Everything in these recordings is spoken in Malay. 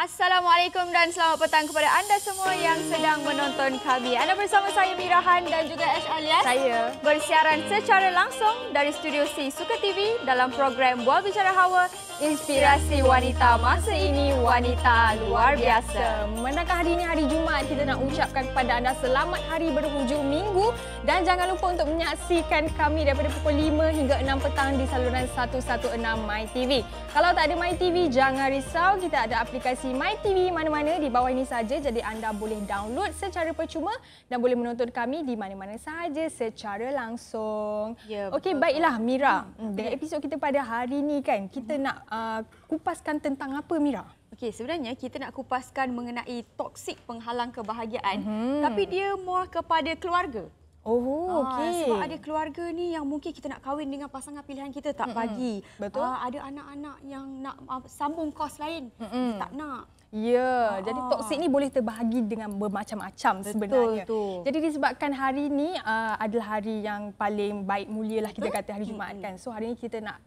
Assalamualaikum dan selamat petang kepada anda semua yang sedang menonton kami. Anda bersama saya Mirahan dan juga Ash Alias. Saya bersiaran secara langsung dari Studio C Suka TV dalam program Bual Bicara Hawa, inspirasi wanita masa ini, wanita luar biasa. Manakah hari ini hari Jumaat, kita nak ucapkan kepada anda selamat hari berhujung minggu dan jangan lupa untuk menyaksikan kami daripada pukul 5 hingga 6 petang di saluran 116 MyTV. Kalau tak ada MyTV, jangan risau, kita ada aplikasi MyTV mana-mana di bawah ini saja, jadi anda boleh download secara percuma dan boleh menonton kami di mana-mana sahaja secara langsung. Ya, okey, baiklah Mira. Dengan episod kita pada hari ini kan, kita nak kupaskan tentang apa Mira? Okey, sebenarnya kita nak kupaskan mengenai toksik penghalang kebahagiaan, tapi dia more kepada keluarga. Oh, okey. Sebab ada keluarga ni yang mungkin kita nak kahwin dengan pasangan pilihan kita tak bagi. Betul. Ada anak-anak yang nak sambung kos lain, tak nak. Ya, jadi toksik ni boleh terbahagi dengan bermacam-macam sebenarnya. Betul. Jadi disebabkan hari ni adalah hari yang paling baik mulia lah kita kata hari Jumaat kan. So hari ni kita nak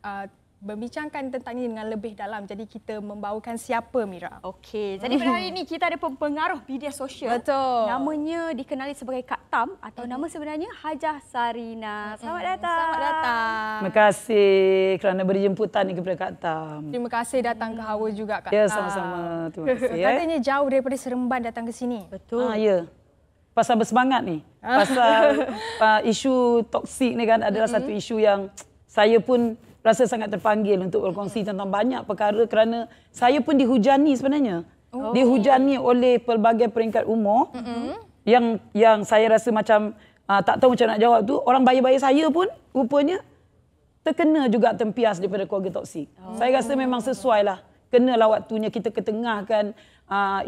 berbincangkan tentang ini dengan lebih dalam. Jadi kita membawakan siapa Mira? Okey, jadi pada hari ini kita ada pempengaruh media sosial. Betul. Namanya dikenali sebagai Kak Tam atau nama sebenarnya Hajah Sarina. Selamat datang. Selamat datang. Terima kasih kerana beri jemputan kepada Kak Tam. Terima kasih datang ke Hawa juga Kak Ya, Tam. sama-sama. Terima kasih. Katanya jauh daripada Seremban datang ke sini. Betul. Ya. Pasal bersemangat ni. Pasal isu toksik ni kan adalah satu isu yang saya pun rasa sangat terpanggil untuk berkongsi tentang banyak perkara kerana saya pun dihujani sebenarnya. Dihujani oleh pelbagai peringkat umur yang saya rasa macam tak tahu macam nak jawab tu. Orang bayi-bayi saya pun rupanya terkena juga tempias daripada keluarga toksik. Saya rasa memang sesuai lah. Kenalah waktunya kita ketengahkan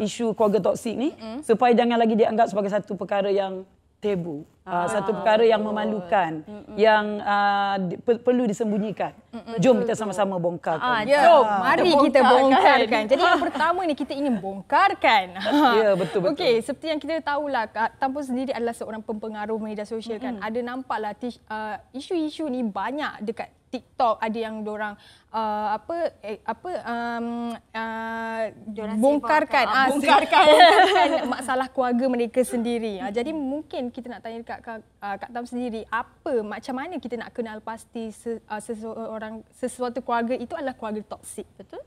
isu keluarga toksik ni supaya jangan lagi dianggap sebagai satu perkara yang tabu. Satu perkara yang memalukan, yang perlu disembunyikan. Jom kita sama-sama bongkarkan. Jom, mari kita bongkarkan. Jadi yang pertama ni kita ingin bongkarkan. Ya, betul-betul. Okey, seperti yang kita tahulah, Kak Tam pun sendiri adalah seorang pempengaruh media sosial kan. Ada nampaklah isu-isu ni banyak dekat TikTok, ada yang diorang bongkarkan masalah keluarga mereka sendiri. Jadi mungkin kita nak tanya dekat Kak Tam sendiri, macam mana kita nak kenal pasti sesuatu keluarga itu adalah keluarga toksik, betul?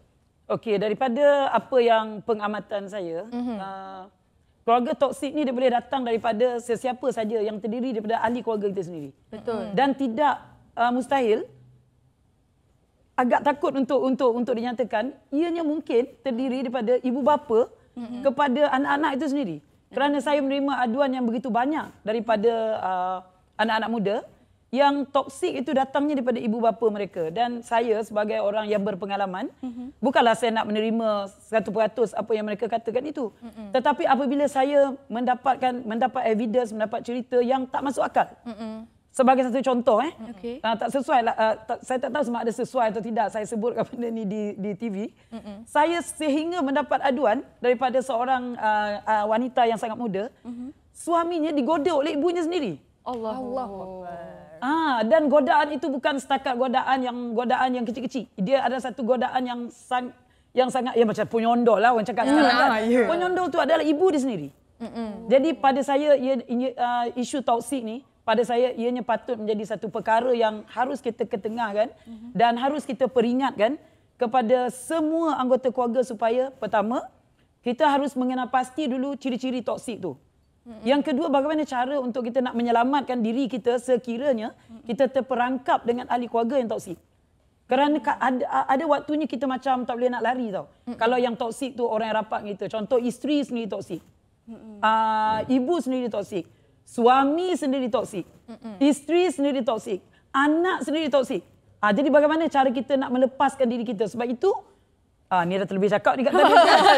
Okey, daripada apa yang pengamatan saya, keluarga toksik ni dia boleh datang daripada sesiapa saja yang terdiri daripada ahli keluarga kita sendiri. Betul. Dan tidak mustahil, agak takut untuk dinyatakan, ianya mungkin terdiri daripada ibu bapa kepada anak-anak itu sendiri. Kerana saya menerima aduan yang begitu banyak daripada anak-anak muda yang toksik itu datangnya daripada ibu bapa mereka. Dan saya sebagai orang yang berpengalaman, bukanlah saya nak menerima 100% apa yang mereka katakan itu. Tetapi apabila saya mendapat evidence, mendapat cerita yang tak masuk akal. Sebagai satu contoh, tak sesuai lah, saya tak tahu sama ada sesuai atau tidak saya sebutkan benda ni di TV. Saya sehingga mendapat aduan daripada seorang wanita yang sangat muda, suaminya digoda oleh ibunya sendiri. Allahuakbar. Dan godaan itu bukan setakat godaan yang kecil-kecil. Dia ada satu godaan yang sangat macam penyondol lah orang cakap sekarang kan. Penyondol tu adalah ibu dia sendiri. Jadi pada saya isu toksik ni pada saya ianya patut menjadi satu perkara yang harus kita ketengahkan dan harus kita peringatkan kepada semua anggota keluarga supaya pertama kita harus mengenal pasti dulu ciri-ciri toksik tu. Yang kedua, bagaimana cara untuk kita nak menyelamatkan diri kita sekiranya kita terperangkap dengan ahli keluarga yang toksik. Kerana ada waktunya kita macam tak boleh nak lari tau. Kalau yang toksik tu orang yang rapat dengan kita. Contoh isteri sendiri toksik. Ibu sendiri toksik. Suami sendiri toksik. Isteri sendiri toksik. Anak sendiri toksik. Jadi bagaimana cara kita nak melepaskan diri kita? Sebab itu, ni dah terlebih cakap ni kat tadi.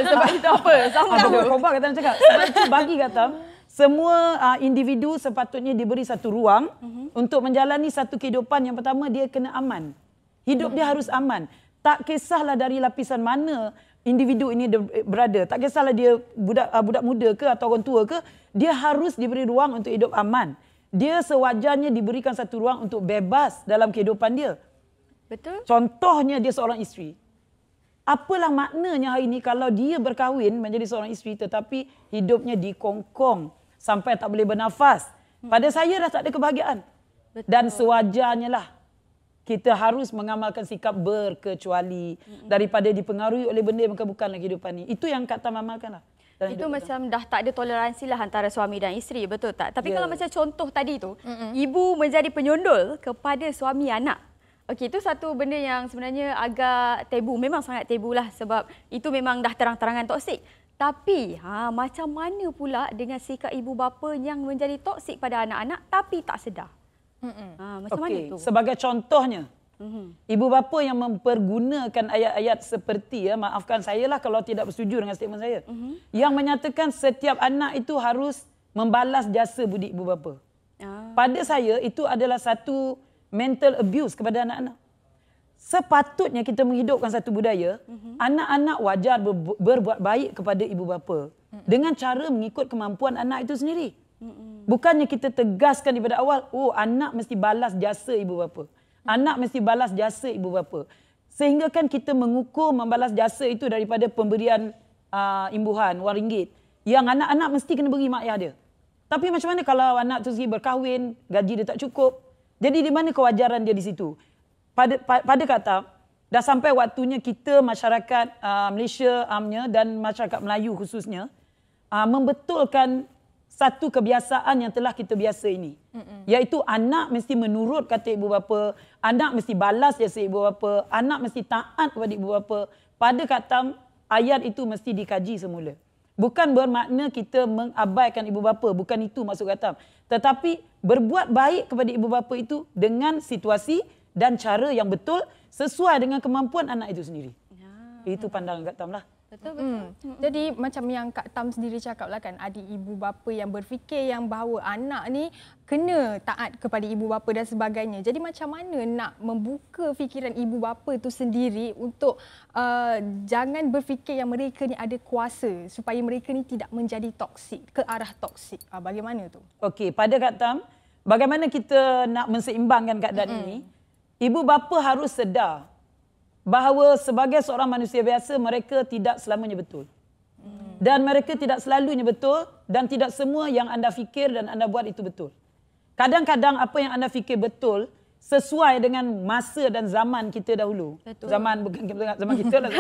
Sebab itu apa? Sambung. Khabar kata nak cakap. Sebab itu bagi kata, semua individu sepatutnya diberi satu ruang untuk menjalani satu kehidupan yang pertama dia kena aman. Hidup dia harus aman. Tak kisahlah dari lapisan mana individu ini berada. Tak kisahlah dia budak muda ke atau orang tua ke, dia harus diberi ruang untuk hidup aman. Dia sewajarnya diberikan satu ruang untuk bebas dalam kehidupan dia. Betul. Contohnya dia seorang isteri. Apalah maknanya hari ini kalau dia berkahwin menjadi seorang isteri tetapi hidupnya dikongkong sampai tak boleh bernafas. Pada saya dah tak ada kebahagiaan. Dan sewajarnya lah kita harus mengamalkan sikap berkecuali daripada dipengaruhi oleh benda yang bukan dalam kehidupan ni. Itu yang Kak Tam amalkan lah. Itu macam dah tak ada toleransi lah antara suami dan isteri, betul tak? Tapi kalau macam contoh tadi tu, ibu menjadi penyondol kepada suami anak. Okey, itu satu benda yang sebenarnya agak tabu. Memang sangat tabu lah sebab itu memang dah terang-terangan toksik. Tapi macam mana pula dengan sikap ibu bapa yang menjadi toksik pada anak-anak tapi tak sedar? Macam mana tu? Sebagai contohnya, ibu bapa yang mempergunakan ayat-ayat seperti, maafkan saya lah kalau tidak bersetuju dengan statement saya, yang menyatakan setiap anak itu harus membalas jasa budi ibu bapa. Pada saya itu adalah satu mental abuse kepada anak-anak. Sepatutnya kita menghidupkan satu budaya, anak-anak wajar berbuat baik kepada ibu bapa dengan cara mengikut kemampuan anak itu sendiri. Bukannya kita tegaskan daripada awal, anak mesti balas jasa ibu bapa. Anak mesti balas jasa ibu bapa. Sehingga kan kita mengukur membalas jasa itu daripada pemberian imbuhan, wang ringgit. Yang anak-anak mesti kena beri mak ayah dia. Tapi macam mana kalau anak tu sendiri berkahwin, gaji dia tak cukup. Jadi di mana kewajaran dia di situ? Pada kata, dah sampai waktunya kita masyarakat Malaysia amnya dan masyarakat Melayu khususnya membetulkan satu kebiasaan yang telah kita biasa ini. Iaitu anak mesti menurut kata ibu bapa, anak mesti balas jasa ibu bapa, anak mesti taat kepada ibu bapa. Pada kata ayat itu mesti dikaji semula. Bukan bermakna kita mengabaikan ibu bapa, bukan itu maksud kata. Tetapi berbuat baik kepada ibu bapa itu dengan situasi dan cara yang betul sesuai dengan kemampuan anak itu sendiri. Itu pandangan Kak Tam lah. Betul. Jadi macam yang Kak Tam sendiri cakap lah kan, ada ibu bapa yang berfikir yang bahawa anak ni kena taat kepada ibu bapa dan sebagainya. Jadi macam mana nak membuka fikiran ibu bapa tu sendiri untuk jangan berfikir yang mereka ni ada kuasa supaya mereka ni tidak menjadi toksik, ke arah toksik. Bagaimana tu? Okey, pada Kak Tam, bagaimana kita nak menseimbangkan keadaan ini? Ibu bapa harus sedar bahawa sebagai seorang manusia biasa, mereka tidak selamanya betul. Dan mereka tidak selalunya betul dan tidak semua yang anda fikir dan anda buat itu betul. Kadang-kadang apa yang anda fikir betul sesuai dengan masa dan zaman kita dahulu. Betul. Zaman kita lah.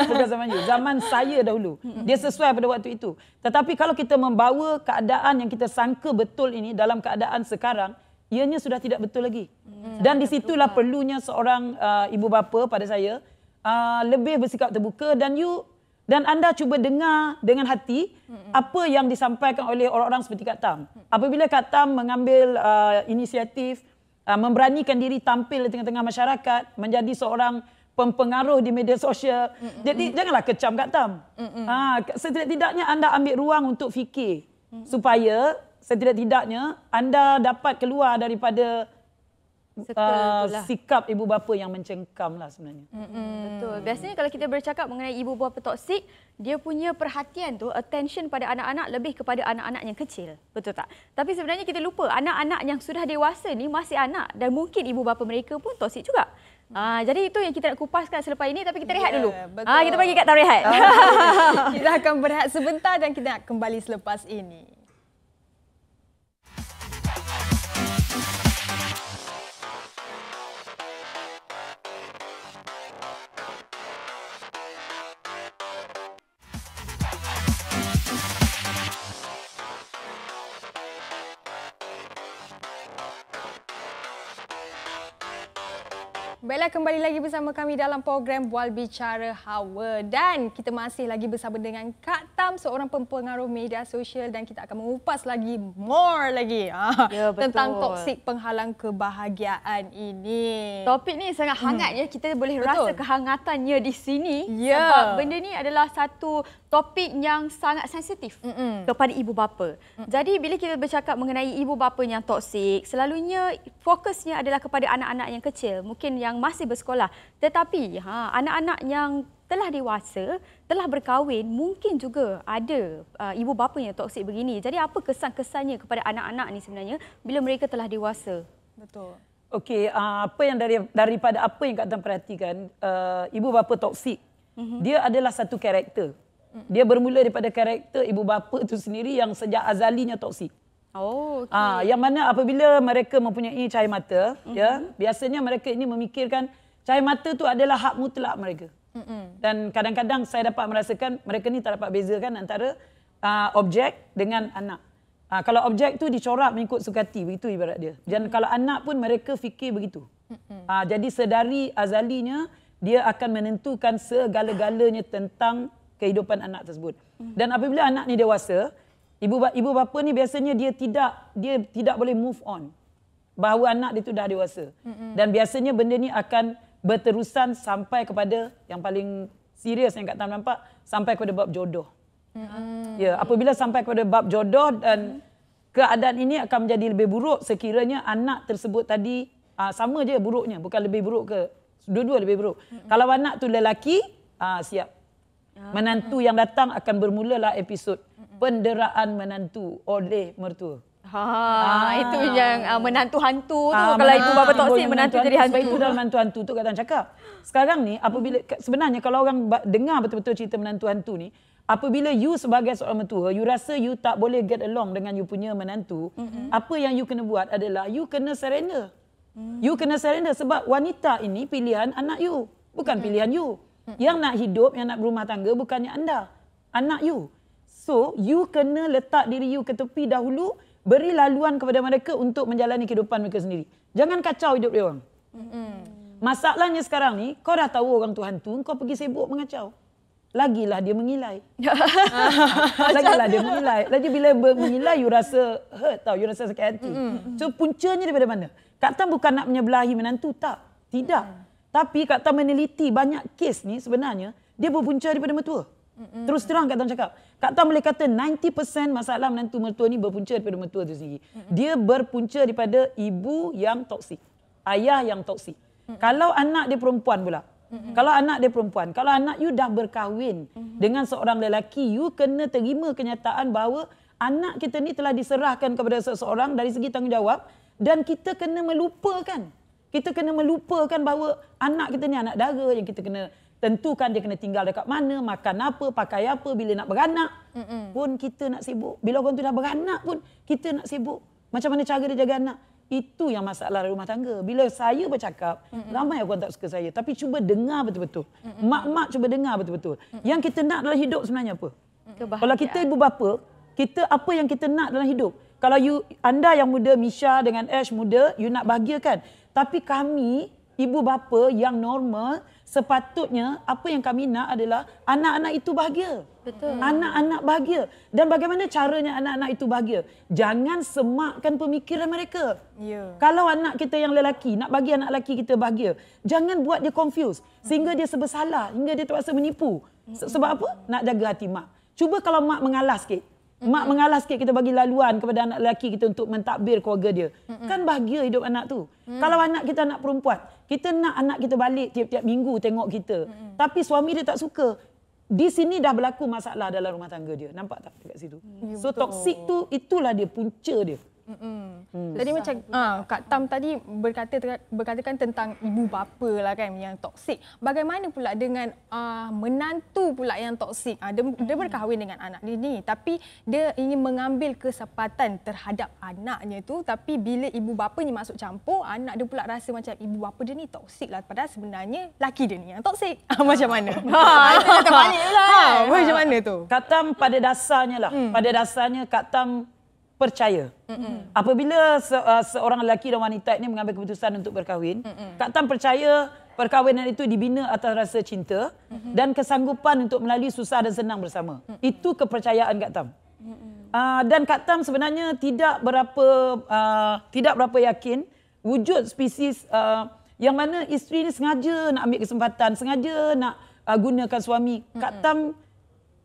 Bukan zaman you. Zaman saya dahulu. Dia sesuai pada waktu itu. Tetapi kalau kita membawa keadaan yang kita sangka betul ini dalam keadaan sekarang, ianya sudah tidak betul lagi. Dan di situlah perlunya seorang ibu bapa pada saya lebih bersikap terbuka dan anda cuba dengar dengan hati apa yang disampaikan oleh orang-orang seperti Kak Tam. Apabila Kak Tam mengambil inisiatif memberanikan diri tampil di tengah-tengah masyarakat, menjadi seorang pempengaruh di media sosial. Jadi janganlah kecam Kak Tam. Setidak-tidaknya anda ambil ruang untuk fikir supaya setidak-tidaknya anda dapat keluar daripada sikap ibu bapa yang mencengkam lah sebenarnya. Betul. Biasanya kalau kita bercakap mengenai ibu bapa toksik, dia punya perhatian tu, attention pada anak-anak lebih kepada anak-anak yang kecil. Betul tak? Tapi sebenarnya kita lupa anak-anak yang sudah dewasa ni masih anak dan mungkin ibu bapa mereka pun toksik juga. Jadi itu yang kita nak kupaskan selepas ini, tapi kita rehat dulu. Kita bagi Kak Tam rehat. Kita akan berehat sebentar dan kita nak kembali selepas ini. Baiklah, kembali lagi bersama kami dalam program Bual Bicara Hawa dan kita masih lagi bersama dengan Kak Tam, seorang pempengaruh media sosial, dan kita akan mengupas lagi more lagi tentang toksik penghalang kebahagiaan ini. Topik ni sangat hangat ya, kita boleh rasa kehangatannya di sini sebab benda ni adalah satu topik yang sangat sensitif kepada ibu bapa. Jadi bila kita bercakap mengenai ibu bapa yang toksik, selalunya fokusnya adalah kepada anak-anak yang kecil, mungkin yang masih bersekolah. Tetapi anak-anak yang telah dewasa, telah berkahwin, mungkin juga ada ibu bapa yang toksik begini. Jadi apa kesan-kesannya kepada anak-anak ni sebenarnya bila mereka telah dewasa? Betul. Okey, apa yang daripada apa yang Kak Tam perhatikan, ibu bapa toksik dia adalah satu karakter. Dia bermula daripada karakter ibu bapa itu sendiri yang sejak azalinya toksik. Oh, okay. Yang mana apabila mereka mempunyai cahaya mata, ya, biasanya mereka ini memikirkan cahaya mata itu adalah hak mutlak mereka. Dan kadang-kadang saya dapat merasakan mereka ni tak dapat bezakan antara objek dengan anak. Kalau objek tu dicorak mengikut suka hati, begitu ibarat dia. Dan kalau anak pun mereka fikir begitu. Jadi sedari azalinya dia akan menentukan segala-galanya tentang kehidupan anak tersebut. Dan apabila anak ni dewasa, ibu bapa ni biasanya dia tidak boleh move on bahawa anak dia tu dah dewasa. Dan biasanya benda ni akan berterusan sampai kepada yang paling serius yang Kak Tam nampak, sampai kepada bab jodoh. Ya, apabila sampai kepada bab jodoh dan keadaan ini akan menjadi lebih buruk sekiranya anak tersebut tadi sama je buruknya, bukan lebih buruk ke, dua-dua lebih buruk. Kalau anak tu lelaki, siap. Menantu yang datang akan bermulalah episod penderaan menantu oleh mertua. Itu yang menantu hantu tu. Kalau ibu bapa toksik, menantu jadi hantu. Itu dalam menantu hantu tu Kak Tan cakap. Sekarang ni apabila sebenarnya kalau orang dengar betul-betul cerita menantu hantu ni, apabila you sebagai seorang mentua, you rasa you tak boleh get along dengan you punya menantu, apa yang you kena buat adalah you kena surrender. You kena surrender sebab wanita ini pilihan anak you, bukan pilihan you. Yang nak hidup, yang nak berumah tangga bukannya anda, anak you. So, you kena letak diri you ke tepi dahulu, beri laluan kepada mereka untuk menjalani kehidupan mereka sendiri. Jangan kacau hidup dia orang. Masalahnya sekarang ni, kau dah tahu orang tu hantu, kau pergi sibuk mengacau. Lagilah dia mengilai. Lagilah dia mengilai. Lagi bila mengilai, you rasa hurt tau, you rasa sakit hati. So, puncanya daripada mana? Kak Tan bukan nak menyebelahi menantu, tak. Tidak. Tapi Kak Tan meneliti banyak kes ni sebenarnya dia berpunca daripada mertua. Terus terang Kak Tan cakap. Kak Tan boleh kata 90% masalah menantu mertua ni berpunca daripada mertua tu sendiri. Dia berpunca daripada ibu yang toksik. Ayah yang toksik. Kalau anak dia perempuan pula. Kalau anak dia perempuan. Kalau anak you dah berkahwin dengan seorang lelaki, you kena terima kenyataan bahawa anak kita ni telah diserahkan kepada seseorang dari segi tanggungjawab dan kita kena melupakan. Kita kena melupakan bahawa anak kita ni anak dara yang kita kena tentukan dia kena tinggal dekat mana, makan apa, pakai apa, bila nak beranak pun kita nak sibuk. Bila orang tu dah beranak pun kita nak sibuk. Macam mana cara dia jaga anak. Itu yang masalah rumah tangga. Bila saya bercakap, ramai orang tak suka saya. Tapi cuba dengar betul-betul. Mak-mak cuba dengar betul-betul. Yang kita nak dalam hidup sebenarnya apa? Kalau kita ibu bapa, kita apa yang kita nak dalam hidup? Kalau anda yang muda, Misha dengan Ash muda, you nak bahagia kan? Tapi kami, ibu bapa yang normal, sepatutnya apa yang kami nak adalah anak-anak itu bahagia. Betul. Anak-anak bahagia. Dan bagaimana caranya anak-anak itu bahagia? Jangan semakkan pemikiran mereka. Kalau anak kita yang lelaki, nak bagi anak lelaki kita bahagia, jangan buat dia confused. Sehingga dia bersalah, hingga dia terpaksa menipu. Sebab apa? Nak jaga hati mak. Cuba kalau mak mengalah sikit. Mak mengalah sikit, kita bagi laluan kepada anak lelaki kita untuk mentadbir keluarga dia. Kan bahagia hidup anak tu. Kalau anak kita anak perempuan, kita nak anak kita balik tiap-tiap minggu tengok kita. Tapi suami dia tak suka. Di sini dah berlaku masalah dalam rumah tangga dia. Nampak tak dekat situ? So toksik tu itulah dia punca dia. Tadi macam Kak Tam tadi berkatakan tentang ibu bapa lah kan yang toksik. Bagaimana pula dengan menantu pula yang toksik? Dia berkahwin dengan anak dia ni, tapi dia ingin mengambil kesempatan terhadap anaknya tu, tapi bila ibu bapanya masuk campur, anak dia pula rasa macam ibu bapa dia ni toksik lah, padahal sebenarnya laki dia ni yang toksik. Macam mana? Itu dah terbalik pula. Macam mana tu? Kak Tam pada dasarnya lah. Pada dasarnya Kak Tam percaya. Apabila seorang lelaki dan wanita ini mengambil keputusan untuk berkahwin, Kak Tam percaya perkahwinan itu dibina atas rasa cinta dan kesanggupan untuk melalui susah dan senang bersama. Itu kepercayaan Kak Tam. Dan Kak Tam sebenarnya tidak berapa yakin wujud spesies yang mana isteri ini sengaja nak ambil kesempatan, sengaja nak gunakan suami. Kak Tam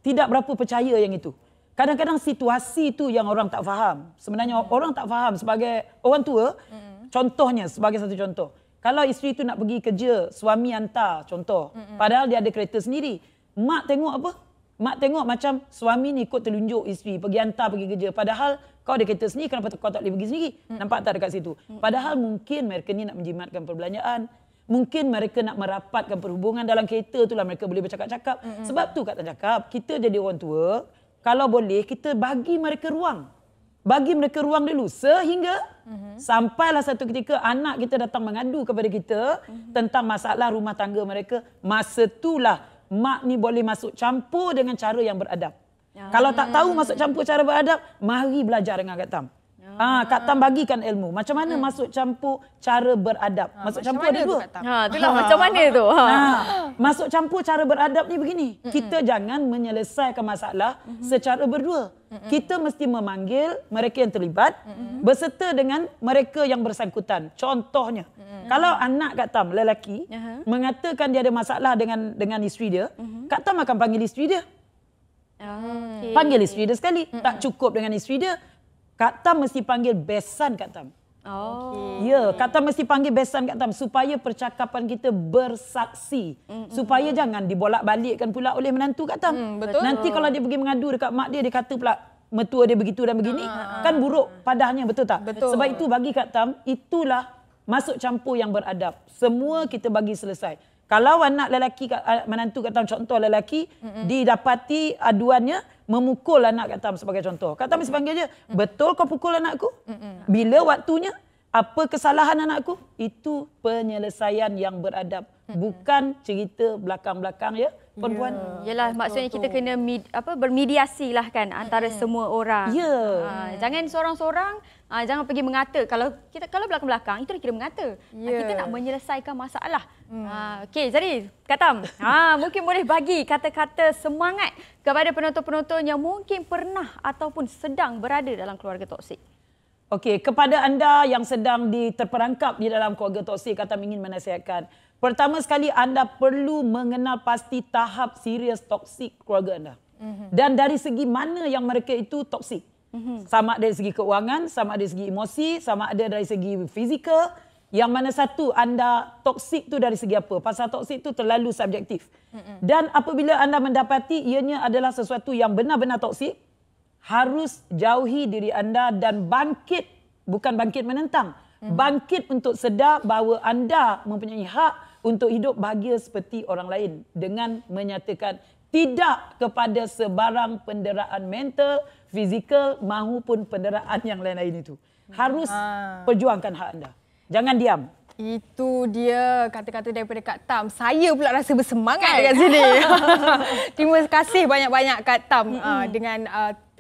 tidak berapa percaya yang itu. Kadang-kadang situasi tu yang orang tak faham. Sebenarnya orang tak faham sebagai orang tua. Contohnya, sebagai satu contoh. Kalau isteri tu nak pergi kerja, suami hantar, contoh. Padahal dia ada kereta sendiri. Mak tengok apa? Mak tengok macam suami ni ikut telunjuk isteri, pergi hantar, pergi kerja. Padahal kau ada kereta sendiri, kenapa kau tak boleh pergi sendiri? Nampak tak dekat situ? Padahal mungkin mereka ni nak menjimatkan perbelanjaan. Mungkin mereka nak merapatkan perhubungan dalam kereta itulah mereka boleh bercakap-cakap. Sebab tu Kak Tan cakap, kita jadi orang tua, kalau boleh kita bagi mereka ruang. Bagi mereka ruang dulu sehingga sampailah satu ketika anak kita datang mengadu kepada kita tentang masalah rumah tangga mereka. Masa itulah mak ni boleh masuk campur dengan cara yang beradab. Kalau tak tahu masuk campur cara beradab, mari belajar dengan Kak Tam. Kak Tam bagikan ilmu. Macam mana masuk campur cara beradab. Masuk campur ada dua. Itulah macam mana tu. Masuk campur cara beradab ni begini. Kita jangan menyelesaikan masalah secara berdua. Kita mesti memanggil mereka yang terlibat berserta dengan mereka yang bersangkutan. Contohnya, kalau anak Kak Tam lelaki mengatakan dia ada masalah dengan isteri dia, Kak Tam akan panggil isteri dia. Panggil isteri dia sekali. Tak cukup dengan isteri dia. Kak Tam mesti panggil besan Kak Tam. Ya, Kak Tam mesti panggil besan Kak Tam supaya percakapan kita bersaksi. Supaya jangan dibolak-balikkan pula oleh menantu Kak Tam. Betul. Nanti kalau dia pergi mengadu dekat mak dia kata pula mertua dia begitu dan begini, kan buruk padahnya, betul tak? Betul. Sebab itu bagi Kak Tam, itulah masuk campur yang beradab. Semua kita bagi selesai. Kalau anak lelaki, menantu Kak Tam contoh lelaki, didapati aduannya memukul anak Kak Tam sebagai contoh. Kak Tam mesti panggil dia, betul kau pukul anakku? Bila waktunya? Apa kesalahan anakku? Itu penyelesaian yang beradab. Bukan cerita belakang-belakang ya, perempuan. Yalah, maksudnya kita kena bermediasi lah kan antara semua orang. Jangan seorang-seorang jangan pergi mengata. Kalau belakang-belakang itu kita mengata. Kita nak menyelesaikan masalah. Okey, jadi Kak Tam, mungkin boleh bagi kata-kata semangat kepada penonton-penonton yang mungkin pernah ataupun sedang berada dalam keluarga toksik. Okey, kepada anda yang sedang terperangkap di dalam keluarga toksik, Kak Tam ingin menasihatkan. Pertama sekali, anda perlu mengenal pasti tahap serius toksik keluarga anda. Dan dari segi mana yang mereka itu toksik. Sama dari segi keuangan, sama dari segi emosi, sama ada dari segi fizikal. Yang mana satu anda toksik tu dari segi apa? Pasal toksik tu terlalu subjektif. Dan apabila anda mendapati ianya adalah sesuatu yang benar-benar toksik, harus jauhi diri anda dan bangkit, bukan bangkit menentang, bangkit untuk sedar bahawa anda mempunyai hak untuk hidup bahagia seperti orang lain dengan menyatakan tidak kepada sebarang penderaan mental, fizikal maupun penderaan yang lain-lain itu. Harus perjuangkan hak anda. Jangan diam. Itu dia kata-kata daripada Kak Tam. Saya pula rasa bersemangat dekat sini. Terima kasih banyak-banyak Kak Tam dengan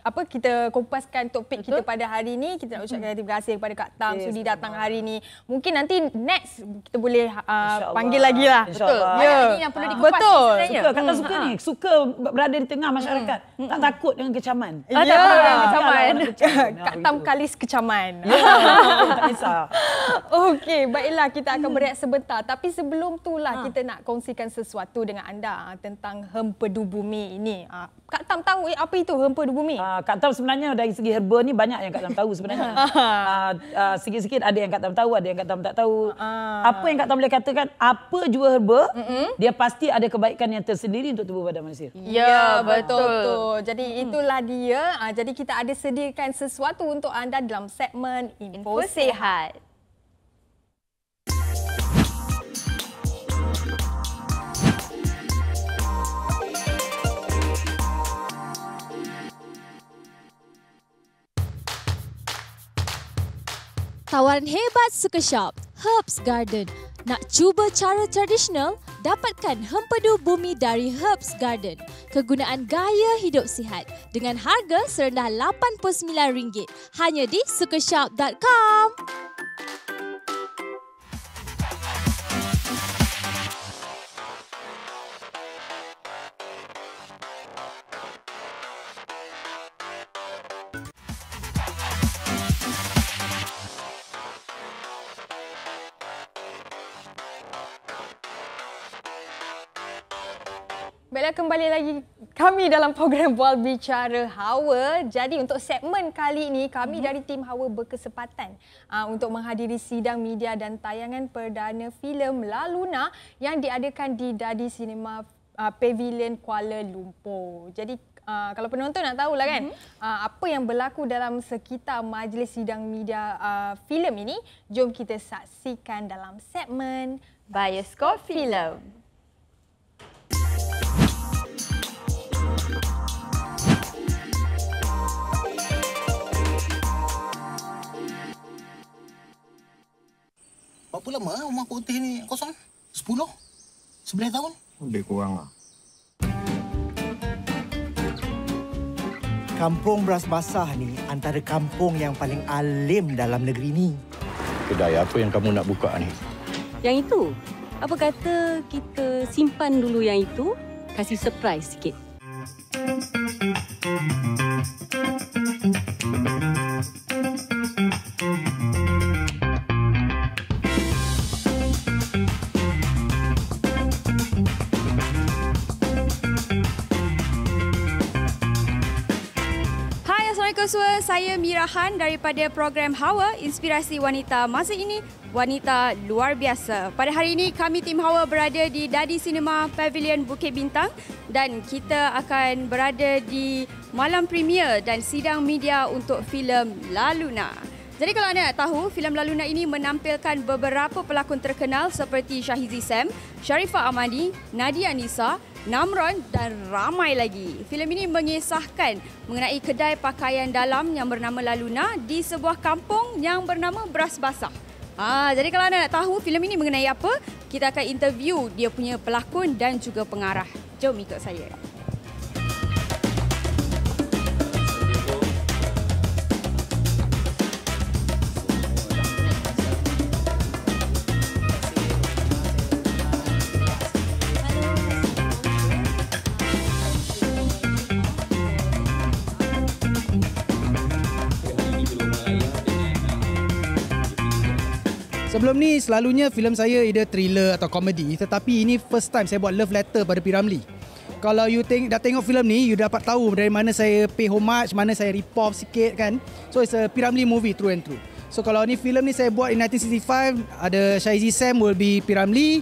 kita kumpaskan topik kita pada hari ini. Kita nak ucapkan terima kasih kepada Kak Tam sudi datang hari ini. Mungkin nanti next kita boleh panggil lagi lah. Betul. Ini yang perlu dikupas. Betul. Suka, Kak Tam suka ni. Suka berada di tengah masyarakat. Tak takut dengan kecaman. Tak takut dengan kecaman. Kak Tam kalis kecaman. Tak kisah. Okey, baiklah kita akan berehat sebentar. Tapi sebelum itulah kita nak kongsikan sesuatu dengan anda tentang hempedu bumi ini. Kak Tam tahu apa itu hempedu bumi? Kak Tam sebenarnya dari segi herba ni banyak yang Kak Tam tahu sebenarnya. Sikit-sikit ada yang Kak Tam tahu, ada yang Kak Tam tak tahu. Apa yang Kak Tam boleh katakan, apa jua herba, dia pasti ada kebaikan yang tersendiri untuk tubuh badan manusia. Ya, betul. Jadi itulah dia. Jadi kita ada sediakan sesuatu untuk anda dalam segmen Info Sihat. Tawaran hebat Suka Shop, Herbs Garden. Nak cuba cara tradisional? Dapatkan hempedu bumi dari Herbs Garden. Kegunaan gaya hidup sihat dengan harga serendah RM89 hanya di sukashop.com. Baiklah, kembali lagi kami dalam program Bual Bicara Hawa. Jadi untuk segmen kali ini, kami dari tim Hawa berkesempatan untuk menghadiri sidang media dan tayangan perdana filem La Luna yang diadakan di Dadi Cinema Pavilion Kuala Lumpur. Jadi kalau penonton nak tahulah kan apa yang berlaku dalam sekitar majlis sidang media filem ini, jom kita saksikan dalam segmen Bioskop Filem. Berapa lama rumah putih ni kosong? 10? 11 tahun? Lebih kurang lah. Kampung Beras Basah ni antara kampung yang paling alim dalam negeri ni. Kedai apa yang kamu nak buka ni? Yang itu, apa kata kita simpan dulu yang itu, kasih surprise sikit. Semua, saya Mirahan daripada program Hawa, Inspirasi Wanita Masa Ini, Wanita Luar Biasa. Pada hari ini, kami tim Hawa berada di Dadi Cinema Pavilion Bukit Bintang dan kita akan berada di malam premier dan sidang media untuk filem La Luna. Jadi kalau anda nak tahu, filem La Luna ini menampilkan beberapa pelakon terkenal seperti Shahizi Sam, Sharifah Amani, Nadia Nisa, Namron dan ramai lagi. Filem ini mengisahkan mengenai kedai pakaian dalam yang bernama La Luna di sebuah kampung yang bernama Beras Basah. Jadi kalau anda nak tahu filem ini mengenai apa, kita akan interview dia punya pelakon dan juga pengarah. Jom ikut saya. Sebelum ni selalunya filem saya either thriller atau komedi, tetapi ini first time saya buat love letter pada P. Ramlee. Kalau you dah tengok filem ni, you dapat tahu dari mana saya pay homage, mana saya rip-off sikit kan. So it's a P. Ramlee movie through and through. So kalau ni filem ni saya buat in 1965, ada Shahizi Sam will be P. Ramlee,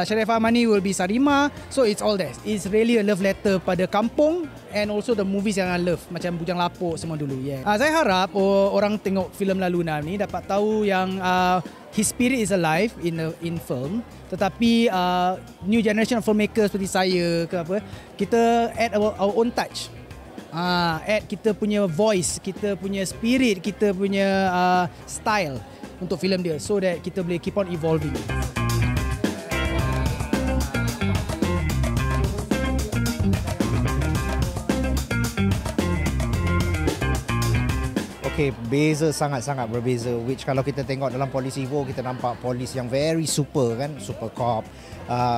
Sharifah Amani will be Sarima. So it's all that. It's really a love letter pada kampung and also the movies yang I love, macam Bujang Lapuk semua dulu. Yeah. Saya harap orang tengok filem La Luna ni dapat tahu yang his spirit is alive in film. Tetapi new generation of filmmakers seperti saya ke apa, kita add our own touch. Add kita punya voice, kita punya spirit, kita punya style untuk filem dia, so that kita boleh keep on evolving. Okay, beza sangat-sangat berbeza, which kalau kita tengok dalam Polis Evo, kita nampak polis yang very super kan, super cop.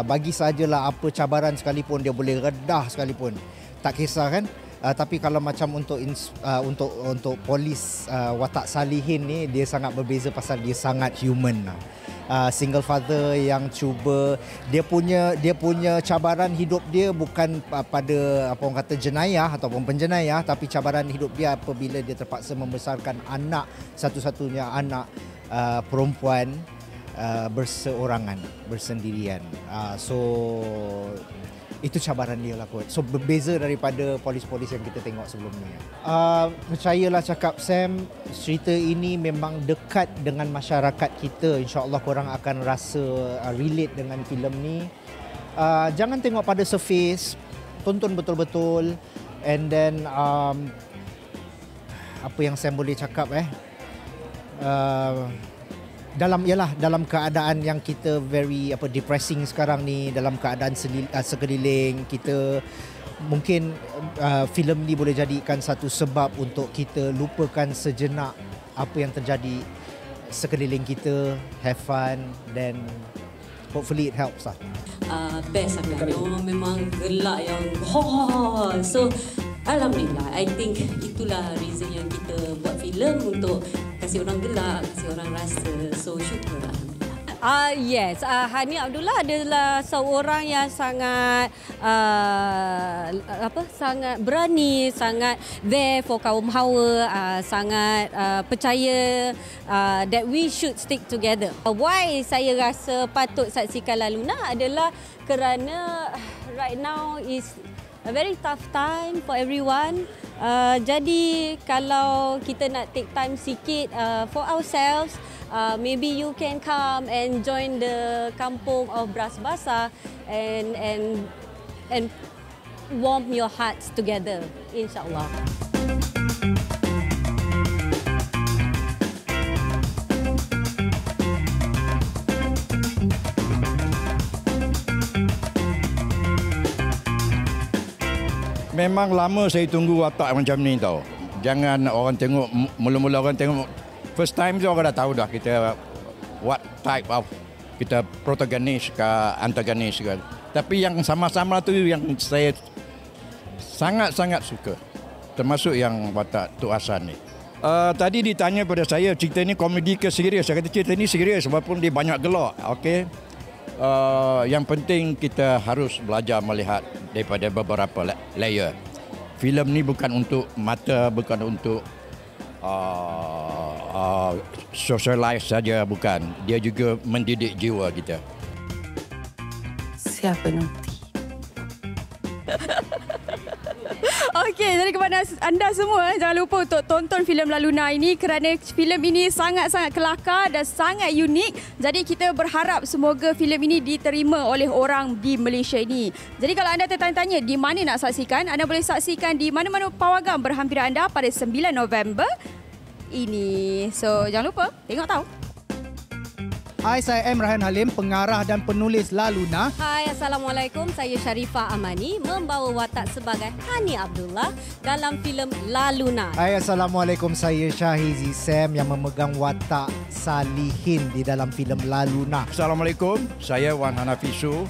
Bagi sajalah apa cabaran sekalipun, dia boleh redah sekalipun, tak kisah kan. Tapi kalau macam untuk polis watak Salihin ni, dia sangat berbeza pasal dia sangat human. Single father yang cuba, dia punya cabaran hidup dia bukan pada apa orang kata jenayah ataupun penjenayah, tapi cabaran hidup dia apabila dia terpaksa membesarkan anak, satu-satunya anak perempuan berseorangan, bersendirian. So itu cabaran dia lah kot. So berbeza daripada polis-polis yang kita tengok sebelum ni. Percayalah cakap Sam, cerita ini memang dekat dengan masyarakat kita. InsyaAllah korang akan rasa relate dengan filem ni. Jangan tengok pada surface, tonton betul-betul. And then apa yang Sam boleh cakap dalam keadaan yang kita very depressing sekarang ni, dalam keadaan sekeliling kita, mungkin filem ni boleh jadikan satu sebab untuk kita lupakan sejenak apa yang terjadi sekeliling kita, have fun, then hopefully it helps lah. Best lah kan, orang memang gelak yang so alhamdulillah, I think itulah reason yang kita buat filem, untuk kasih orang gelak, kasih orang rasa. So syukur alhamdulillah. Yes, Hani Abdullah adalah seorang yang sangat sangat berani, sangat there for kaum Hawa, sangat percaya that we should stick together. Why saya rasa patut saksikan La Luna adalah kerana right now is a very tough time for everyone. Jadi kalau kita nak take time sikit for ourselves, maybe you can come and join the Kampung of Bras Basah and warm your hearts together, insyaAllah. Memang lama saya tunggu watak macam ni tau. Jangan orang tengok, mula-mula orang tengok first time tu orang dah tahu dah kita what type of kita protagonis ke antagonis ke. Tapi yang sama-sama tu yang saya sangat-sangat suka. Termasuk yang watak Tok Hassan ni. Tadi ditanya pada saya cerita ni komedi ke serius. Saya kata cerita ni serius walaupun dia banyak gelak. Okey. Yang penting kita harus belajar melihat daripada beberapa layer. Filem ni bukan untuk mata, bukan untuk socialize saja, bukan. Dia juga mendidik jiwa kita. Siapa nanti? Okey, jadi kepada anda semua, jangan lupa untuk tonton filem La Luna ini kerana filem ini sangat-sangat kelakar dan sangat unik. Jadi kita berharap semoga filem ini diterima oleh orang di Malaysia ini. Jadi kalau anda tertanya-tanya di mana nak saksikan, anda boleh saksikan di mana-mana pawagam berhampiran anda pada 9 November ini. So, jangan lupa tengok tahu. Hai, saya M. Rahan Halim, pengarah dan penulis La Luna. Hai, Assalamualaikum. Saya Sharifah Amani, membawa watak sebagai Hani Abdullah dalam filem La Luna. Hai, Assalamualaikum. Saya Syahizi Sam yang memegang watak Salihin di dalam filem La Luna. Assalamualaikum. Saya Wan Hanafi Su.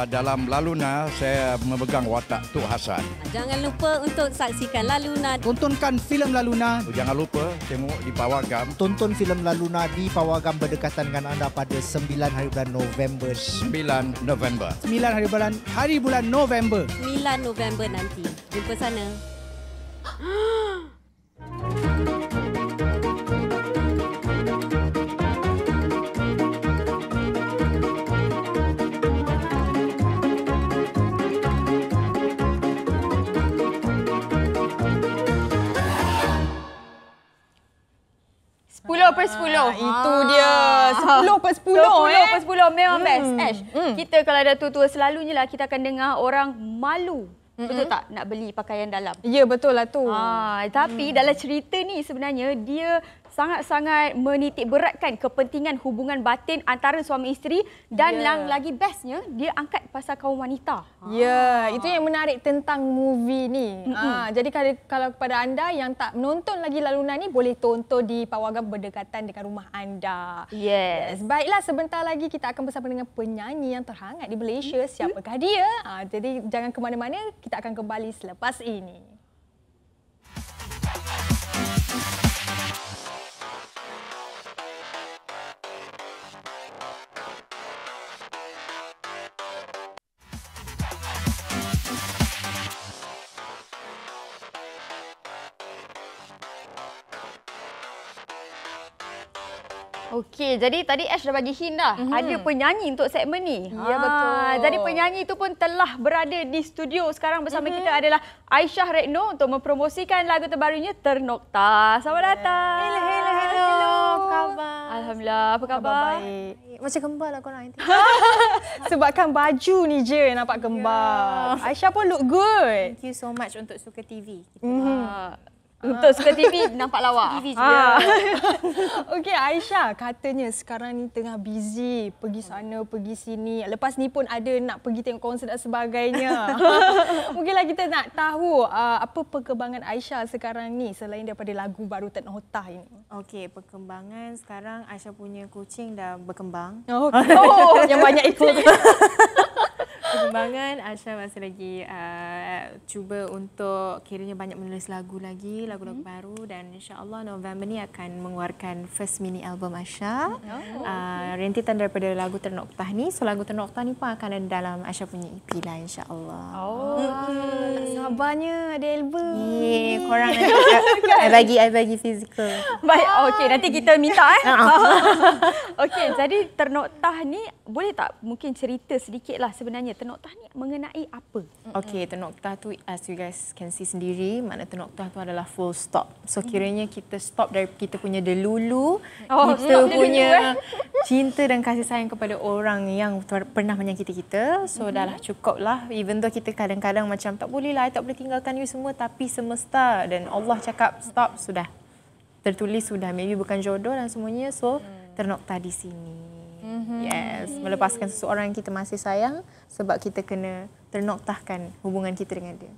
Dalam La Luna, saya memegang watak Tok Hassan. Jangan lupa untuk saksikan La Luna. Tontonkan filem La Luna. Jangan lupa tengok di pawagam. Tonton filem La Luna di pawagam berdekatan dengan anda pada 9 hari bulan November. 9 November. 9 hari bulan November. 9 November nanti. Jumpa sana. Itu dia. 10/10 10/10 memang best. Ash, kita kalau dah tua-tua selalunya lah kita akan dengar orang malu. Betul tak nak beli pakaian dalam? Ya, betul lah tu. Tapi dalam cerita ni sebenarnya dia sangat-sangat menitik beratkan kepentingan hubungan batin antara suami isteri dan yang lagi bestnya dia angkat pasal kaum wanita. Ya, itu yang menarik tentang movie ni. Jadi kalau kepada anda yang tak menonton lagi La Luna ni boleh tonton di pawagam berdekatan dengan rumah anda. Yes. Baiklah, sebentar lagi kita akan bersama dengan penyanyi yang terhangat di Malaysia. Siapakah dia? Jadi jangan ke mana-mana, kita akan kembali selepas ini. Okey, jadi tadi Ash dah bagi hint dah. Ada penyanyi untuk segmen ni. Ya, betul. Jadi penyanyi itu pun telah berada di studio sekarang bersama kita adalah Aisyah Retno untuk mempromosikan lagu terbarunya Ternokta. Selamat datang. Hello. Apa khabar? Alhamdulillah, apa khabar? Baik. Macam gembar lah korang nanti. Sebabkan baju ni je nampak gembar. Aisyah pun look good. Thank you so much untuk Suka TV. Untuk Suka TV nampak lawa. TV juga. Okey, Aisyah katanya sekarang ni tengah busy, pergi sana, pergi sini. Lepas ni pun ada nak pergi tengok konsert dan sebagainya. Mungkinlah kita nak tahu apa perkembangan Aisyah sekarang ni selain daripada lagu baru Ternokta ini. Okey, perkembangan sekarang Aisyah punya kucing dah berkembang. Oh, yang banyak ikut. Perkembangan Aisyah masih lagi cuba untuk kiranya banyak menulis lagu lagi, lagu-lagu baru, dan insya-Allah November ni akan mengeluarkan first mini album Aisyah. Rintitan daripada lagu Ternokta ni. So lagu Ternokta ni pun akan ada dalam Aisyah punya EP lah, insya-Allah. Sabar Khabarnya ada album. Korang nanti I bagi physical. Baik, okey, nanti kita minta Okey, jadi Ternoktah ni boleh tak mungkin cerita sedikitlah sebenarnya Ternoktah ni mengenai apa? Okey, Ternoktah tu as you guys can see sendiri, makna Ternoktah tu adalah full stop. So kiranya kita stop dari kita punya delulu, kita punya cinta dan kasih sayang kepada orang yang pernah menyakiti kita. So dah lah cukup lah. Even though kita kadang-kadang macam tak boleh lah, I tak boleh tinggalkan you semua, tapi semesta dan Allah cakap stop, sudah. Tertulis sudah, maybe bukan jodoh dan semuanya. So Ternoktah di sini. Yes, melepaskan seseorang yang kita masih sayang sebab kita kena ternoktahkan hubungan kita dengan dia.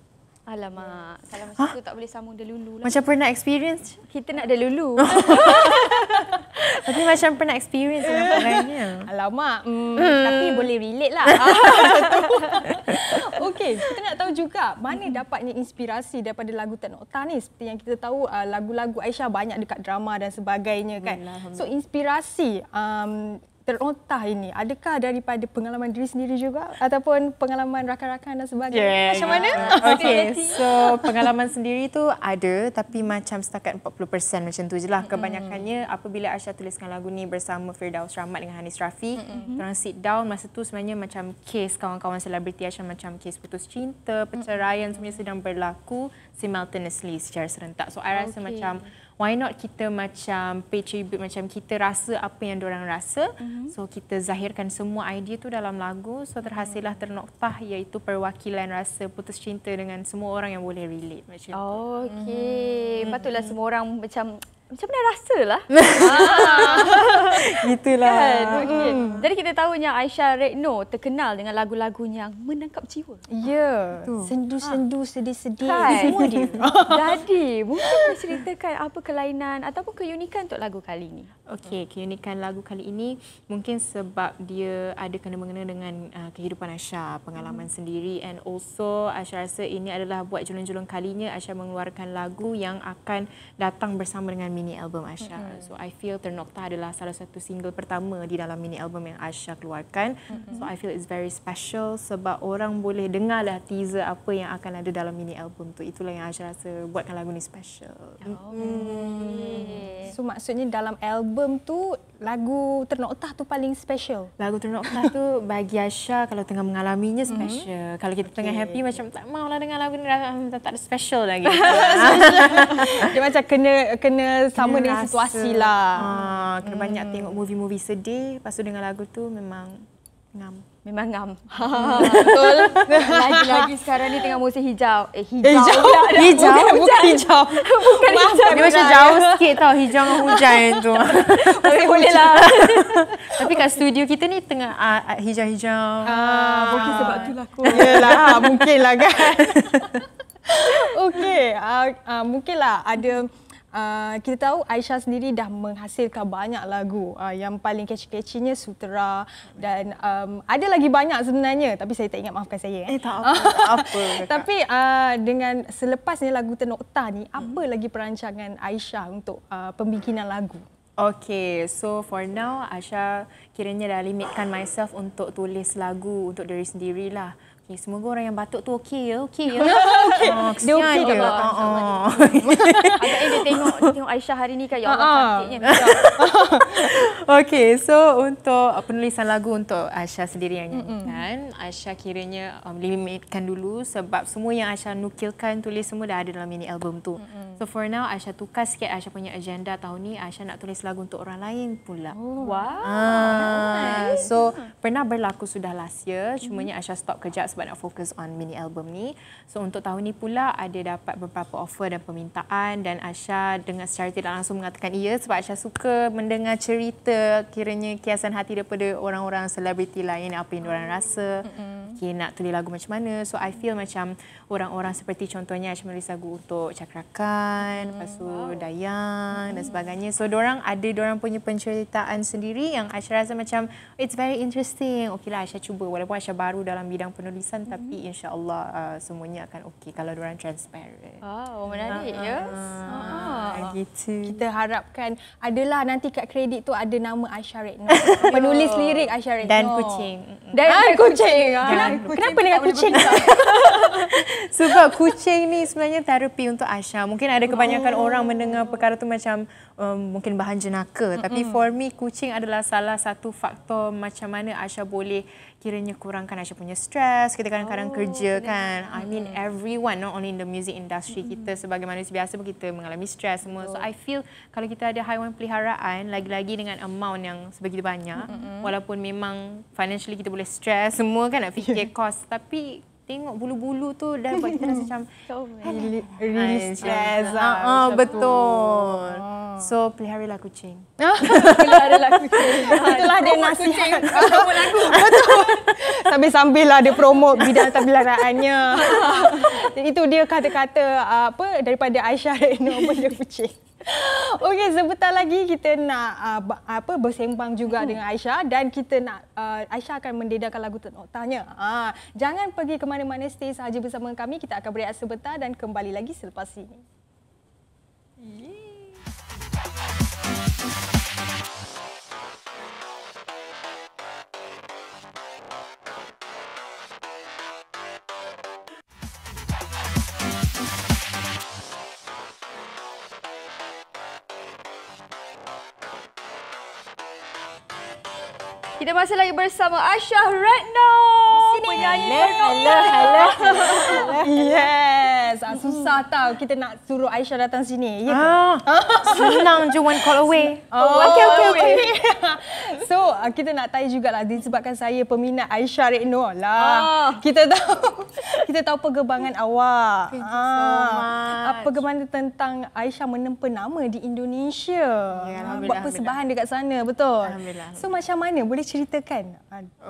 Alamak, kalau macam tu tak boleh sambung delulu lah. Macam pernah experience? Kita nak delulu. Tapi macam pernah experience dengan orangnya. Alamak, tapi boleh relate lah. Okey, kita nak tahu juga mana dapatnya inspirasi daripada lagu Ternoktah ni. Seperti yang kita tahu, lagu-lagu Aisyah banyak dekat drama dan sebagainya kan. So inspirasi Ternoktah ini, adakah daripada pengalaman diri sendiri juga ataupun pengalaman rakan-rakan dan sebagainya? Macam mana? Okay, so pengalaman sendiri tu ada tapi macam setakat 40% macam tu je lah. Kebanyakannya apabila Aisyah tuliskan lagu ni bersama Firdaus Rahmat dengan Hanis Rafi, orang sit down masa tu sebenarnya macam kes kawan-kawan selebriti Aisyah macam kes putus cinta, perceraian sebenarnya sedang berlaku simultaneously secara serentak. So I rasa macam why not kita macam pay tribute, macam kita rasa apa yang diorang rasa. So kita zahirkan semua idea tu dalam lagu. So terhasillah Ternoktah, iaitu perwakilan rasa putus cinta dengan semua orang yang boleh relate macam tu. Okey, patutlah semua orang macam mana rasa lah. Gitulah. Kan? Okay. Jadi kita tahu yang Aisyah Redno terkenal dengan lagu-lagunya yang menangkap jiwa. Ya, sendu-sendu, sedih-sedih, semua dia. Jadi mungkin boleh ceritakan apa kelainan ataupun keunikan untuk lagu kali ini? Okey, keunikan lagu kali ini mungkin sebab dia ada kena-mengena dengan kehidupan Aisyah, pengalaman sendiri, and also Aisyah rasa ini adalah buat julung-julung kalinya Aisyah mengeluarkan lagu yang akan datang bersama dengan mini album Aisyah. So I feel Ternoktah adalah salah satu single pertama di dalam mini album yang Aisyah keluarkan. So I feel it's very special sebab orang boleh dengarlah teaser apa yang akan ada dalam mini album tu. Itulah yang Aisyah rasa buatkan lagu ni special. So maksudnya dalam album tu lagu Ternoktah tu paling special. Lagu Ternoktah tu bagi Aisyah kalau tengah mengalaminya special. Kalau kita tengah happy macam tak maulah dengar lagu ni, tak ada special lagi. Dia macam kena sama dengan situasi lah. Kena banyak tengok movie-movie sedih, lepas tu dengar lagu tu memang ngam. Memang ngam. Betul. Lagi-lagi sekarang ni tengah musim hijau. Hijau. Bukan hijau. Bukan hijau. Dia macam jauh sikit tau hijau dengan hujan tu. Boleh lah. Tapi kat studio kita ni tengah hijau-hijau. Mungkin sebab tu lah kot. Yelah, mungkin lah kan. Okey, mungkinlah ada. Kita tahu Aisyah sendiri dah menghasilkan banyak lagu. Yang paling catchy-catchynya Sutera dan ada lagi banyak sebenarnya tapi saya tak ingat, maafkan saya. Tak apa. Tapi dengan selepasnya lagu Ternoktah ni, apa lagi perancangan Aisyah untuk pembikinan lagu? Okay, so for now Aisyah kiranya dah limitkan myself untuk tulis lagu untuk diri sendirilah. Okay, semoga orang yang batuk tu okey ya. Dia okey ke tak? Agaknya dia tengok Aisyah hari ni kan, ya Allah cantiknya. Okay, so untuk penulisan lagu untuk Aisyah sendiri yang nyanyikan, Aisyah kiranya limitkan dulu sebab semua yang Aisyah nukilkan, tulis semua dah ada dalam mini album tu. So for now Aisyah tukar sikit Aisyah punya agenda tahun ni. Aisyah nak tulis lagu untuk orang lain pula. So pernah berlaku sudah last year, cumanya Aisyah stop kejap sebab nak fokus on mini album ni. So untuk tahun ni pula ada dapat beberapa offer dan permintaan dan Aisyah dengan secara tidak langsung mengatakan iya sebab Aisyah suka mendengar cerita kiranya kiasan hati daripada orang-orang selebriti lain, apa yang diorang rasa. Okay, nak tulis lagu macam mana. So I feel macam orang-orang seperti contohnya Aisyah menulis lagu untuk Cakrakan, Iban, lepas tu Dayang dan sebagainya. So diorang punya penceritaan sendiri yang Aisyah rasa macam it's very interesting. Okeylah Aisyah cuba, walaupun Aisyah baru dalam bidang penulisan tapi insya-Allah semuanya akan okey kalau diorang transparent. Menarik ya. Gitu. Kita harapkan adalah nanti kat kredit tu ada nama Aisyah Retno. Penulis lirik Aisyah Retno. Dan kucing. Dan kucing. Kenapa dengan kucing? Sebab kucing ni sebenarnya terapi untuk Aisyah. Mungkin ada kebanyakan orang mendengar perkara tu macam mungkin bahan jenaka. Tapi for me, kucing adalah salah satu faktor macam mana Aisyah boleh kiranya kurangkan Aisyah punya stres. Kita kadang-kadang kerja kan. I mean everyone, not only in the music industry. Kita sebagai manusia biasa pun kita mengalami stres semua. So I feel kalau kita ada haiwan peliharaan, lagi-lagi dengan amount yang sebegitu banyak, walaupun memang financially kita boleh stres semua kan nak fikir cost, tapi tengok bulu-bulu tu dah buat kita rasa macam really stress. Betul. So peliharalah kucing. Peliharalah kucing. Itulah dia nasihat. Promote lagu. Betul. Sambil-sambil lah dia promote bidang peliharaannya. Itu dia kata-kata daripada Aisyah Retno benda kucing. Okey, sebentar lagi kita nak bersembang juga dengan Aisyah dan kita nak Aisyah akan mendedahkan lagu ternoktahnya. Jangan pergi ke mana-mana, stay sahaja bersama kami. Kita akan berehat sebentar dan kembali lagi selepas ini. Kita masih lagi bersama Aisyah Retno. Penyanyi Hello. Yes. Susah tau kita nak suruh Aisyah datang sini. Ya senang je, one call away. Okay. So, kita nak tanya jugalah disebabkan saya peminat Aisyah Retno lah. Kita tahu perkembangan awak. Perkembangan tentang Aisyah menempa nama di Indonesia. Buat persembahan dekat sana, betul? Alhamdulillah. So, macam mana? Boleh ceritakan?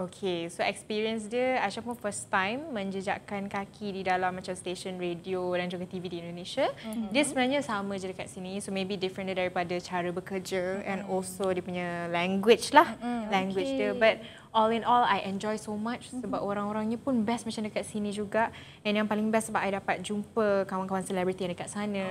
Okay, so experience dia, Aisyah pun first time menjejakkan kaki di dalam macam stesen radio dan juga TV di Indonesia. Dia sebenarnya sama je dekat sini, so maybe different dia daripada cara bekerja and also dia punya language lah. Language dia, but all in all I enjoy so much sebab orang-orangnya pun best macam dekat sini juga. And yang paling best sebab I dapat jumpa kawan-kawan selebriti yang dekat sana.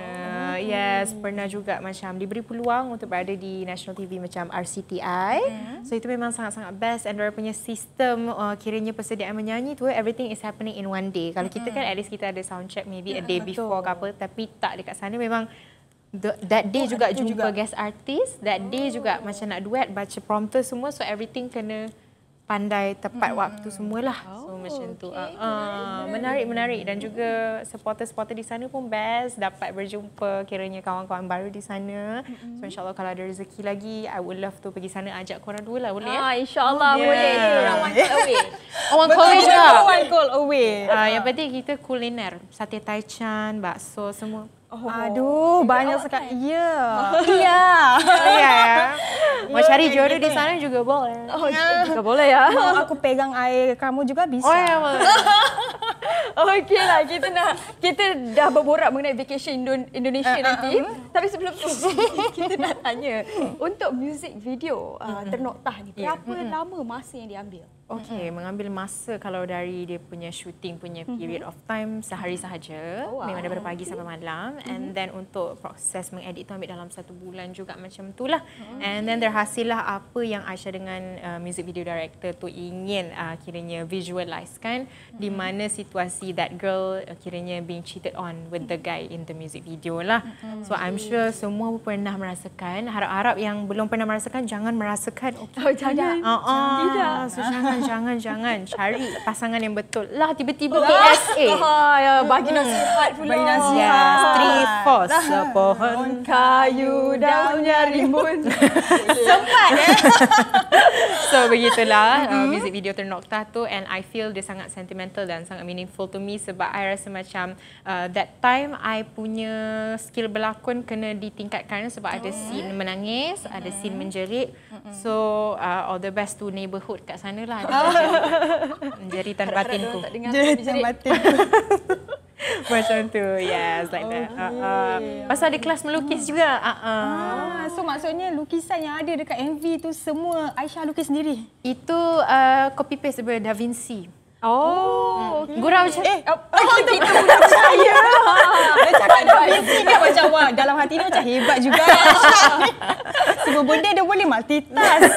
Yes, pernah juga macam diberi peluang untuk berada di national TV macam RCTI. So itu memang sangat-sangat best, and dia punya sistem kiranya persediaan menyanyi tu everything is happening in one day. Kalau kita kan at least kita ada sound check maybe a day before ke apa, tapi tak, dekat sana memang that day juga jumpa guest artist, that day juga macam nak duet, baca prompter semua, so everything kena pandai tepat waktu semualah. So macam tu. Menarik dan juga supporter-supporter di sana pun best, dapat berjumpa kiranya kawan-kawan baru di sana. So insya-Allah kalau ada rezeki lagi I would love to pergi sana, ajak korang dua lah, boleh ya? Insya-Allah boleh. One call away. One call away juga. One call away. Yang penting kita kuliner, sate taichan, bakso semua. Aduh, banyak sekali. Ya. Mau cari jodoh di sana juga boleh. Juga boleh ya. Mau aku pegang air kamu juga bisa. Boleh. Okeylah, kita dah berborak mengenai vacation Indonesia nanti. Tapi sebelum tu kita nak tanya, untuk music video ternoktah ni berapa lama masa yang diambil? Okey, mengambil masa kalau dari dia punya shooting punya period of time sehari sahaja. Memang daripada pagi sampai malam. And then untuk proses mengedit tu ambil dalam 1 bulan juga macam tu lah. And then terhasillah apa yang Aisyah dengan music video director tu ingin kiranya visualize kan. Di mana situasi that girl kiranya being cheated on with the guy in the music video lah. So I'm sure semua pernah merasakan. Harap-harap yang belum pernah merasakan jangan merasakan. Jangan. Tidak. So jangan cari pasangan yang betul lah, tiba-tiba PSA. Bagi nasihat pula. Bagi nasihat. Trifos pohon kayu daunnya rimbun. Sempat So begitulah music video ternoktah tu, and I feel dia sangat sentimental dan sangat meaningful to me sebab I rasa macam that time I punya skill berlakon kena ditingkatkan sebab ada scene menangis, ada scene menjerit. So all the best to neighborhood kat sana lah. Jeritan batinku. Jeritan batinku. Macam tu, yes, like that. Pasal ada kelas melukis juga. So maksudnya lukisan yang ada dekat MV tu semua Aisyah lukis sendiri? Itu copy paste daripada Da Vinci. Okay. Gurau macam kita bukan percaya. Dia cakap Da Vinci kan macam wah, dalam hati dia macam hebat juga Aisyah ni. Semua benda dia boleh multitask.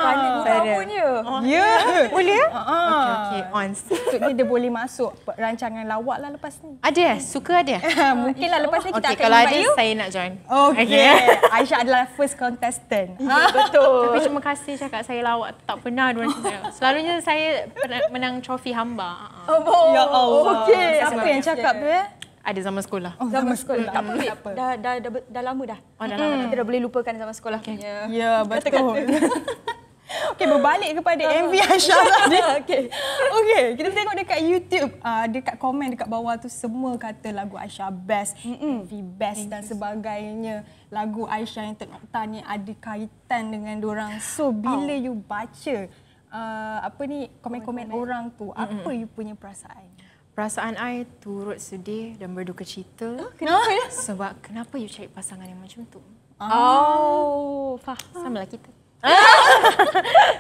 Pandai gurau punya. Ya. Boleh? Okay, on. Maksudnya dia boleh masuk rancangan lawak lah lepas ni. Ada? Suka ada? Mungkinlah lepas ni kita akan kalau invite ada, you. saya nak join. Okay. Aisyah adalah first contestant. Betul. Tapi terima kasih cakap saya lawak. Tak pernah diorang cakap. Selalunya saya menang trofi hamba. Ya Allah. Okey. Apa yang cakap tu Ada zaman sekolah. Zaman sekolah. Tak apa. Dah lama dah. Dah lama. Kita dah boleh lupakan zaman sekolah. Ya, betul. Okey, berbalik kepada MV Aisyah tadi. Okey, kita tengok dekat YouTube, dekat komen dekat bawah tu semua kata lagu Aisyah best, MV best dan sebagainya. Lagu Aisyah yang Ternokta ni ada kaitan dengan diorang. So bila you baca komen-komen orang tu, apa you punya perasaan? Perasaan I turut sedih dan berduka cita. Kenapa ya? Sebab kenapa you cari pasangan yang macam tu? Faham. Sama lah kita.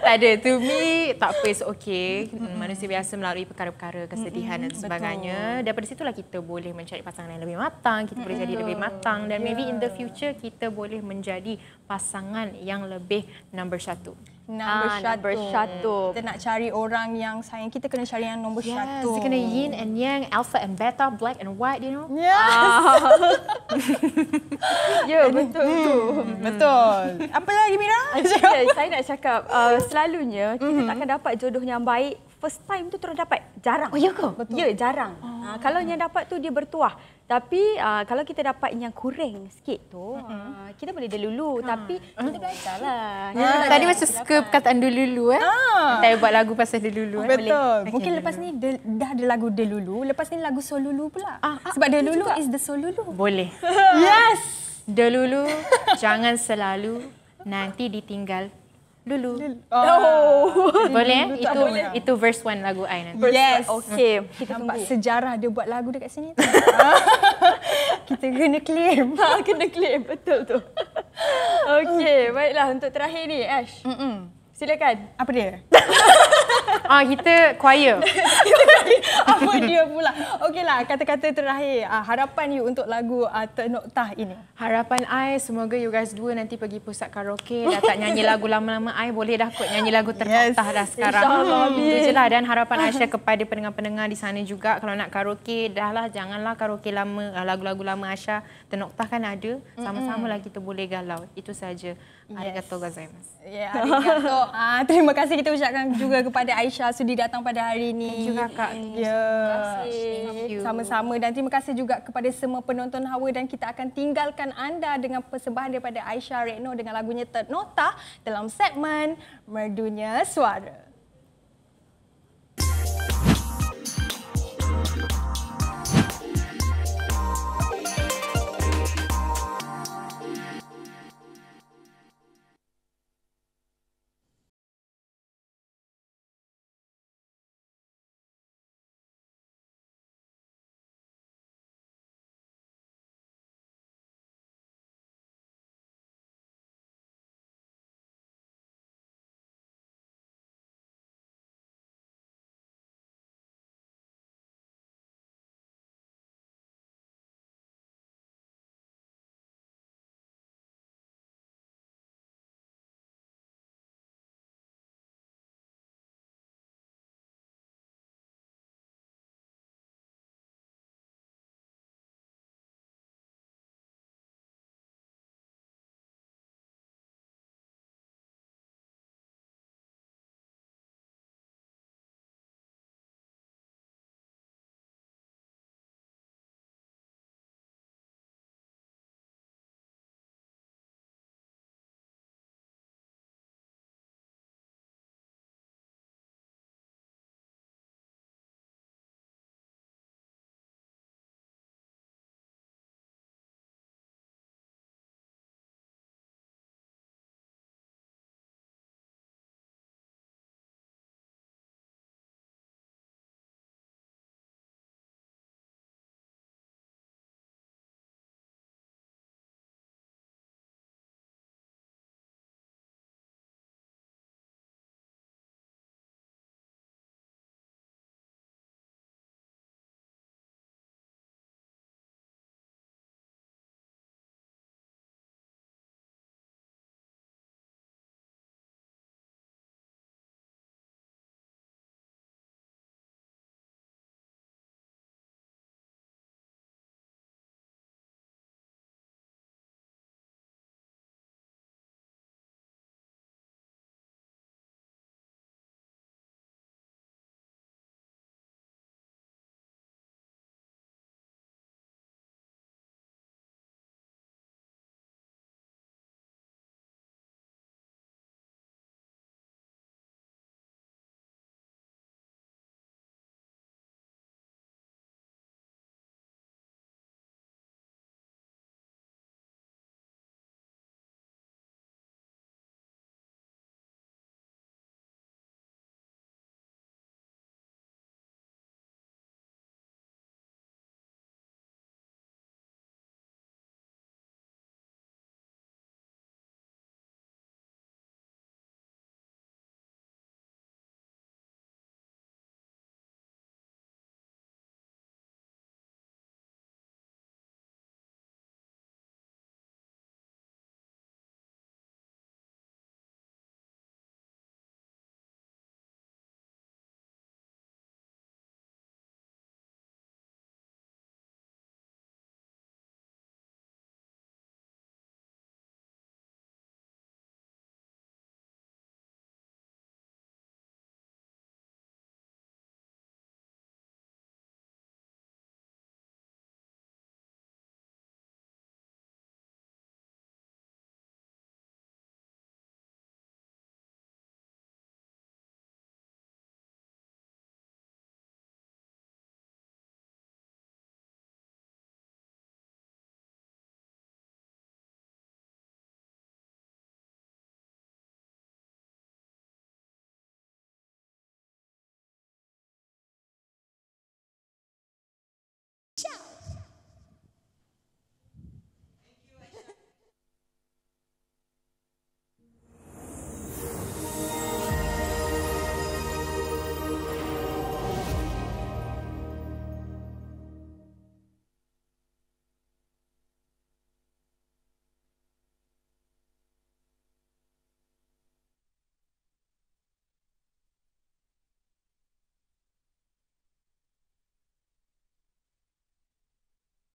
Tak ada. To me, tak apa, it's okay. Manusia biasa melalui perkara-perkara kesedihan dan sebagainya. Daripada situlah kita boleh mencari pasangan yang lebih matang. Kita boleh jadi lebih matang. Dan maybe in the future, kita boleh menjadi pasangan yang lebih nombor satu. Nombor satu. Kita nak cari orang yang sayang kita, kena cari yang nombor satu. Kita kena yin and yang, alpha and beta, black and white, you know. Ya, betul tu. Betul. Apa lagi Mira? Saya nak cakap selalunya kita takkan dapat jodoh yang baik first time tu terus dapat. Jarang. Oh ya ke? Betul. Ya, jarang. Kalau yang dapat tu dia bertuah. Tapi kalau kita dapat yang kurang sikit tu, kita boleh dulu. Tapi kita belajarlah. Tadi macam suka perkataan dulu Saya buat lagu pasal dulu. Betul. Mungkin lepas ni dah ada lagu Delulu, lepas ni lagu Solulu pula. Sebab Delulu is the Solulu. Boleh. Yes. Delulu, jangan selalu nanti ditinggal dulu. Boleh? Itu verse 1 lagu I nanti. Yes. Okey. Kita nampak sejarah dia buat lagu dekat sini. Kita kena claim. Kena claim. Betul tu. Okey. Baiklah. Untuk terakhir ni, Ash. Silakan. Apa dia? Kita choir. Apa dia pula? Okeylah, kata-kata terakhir. Harapan you untuk lagu Ternokta ini. Harapan I, semoga you guys dua nanti pergi pusat karaoke. Dah tak nyanyi lagu lama-lama I, boleh dah kot nyanyi lagu Ternokta dah sekarang. Itu je lah. Dan harapan Aisyah kepada pendengar-pendengar di sana juga. Kalau nak karaoke, janganlah karaoke lama. Lagu-lagu lama Aisyah. Ternokta kan ada. Sama-sama lah kita boleh galau. Itu saja. Arigatou gozaimasu. Ya, arigatou. Terima kasih kita ucapkan juga kepada Aisyah sudi datang pada hari ini. Thank you kakak. Ya. Sama-sama dan terima kasih juga kepada semua penonton Hawa dan kita akan tinggalkan anda dengan persembahan daripada Aisyah Rekno dengan lagunya Ternokta dalam segmen Merdunya Suara.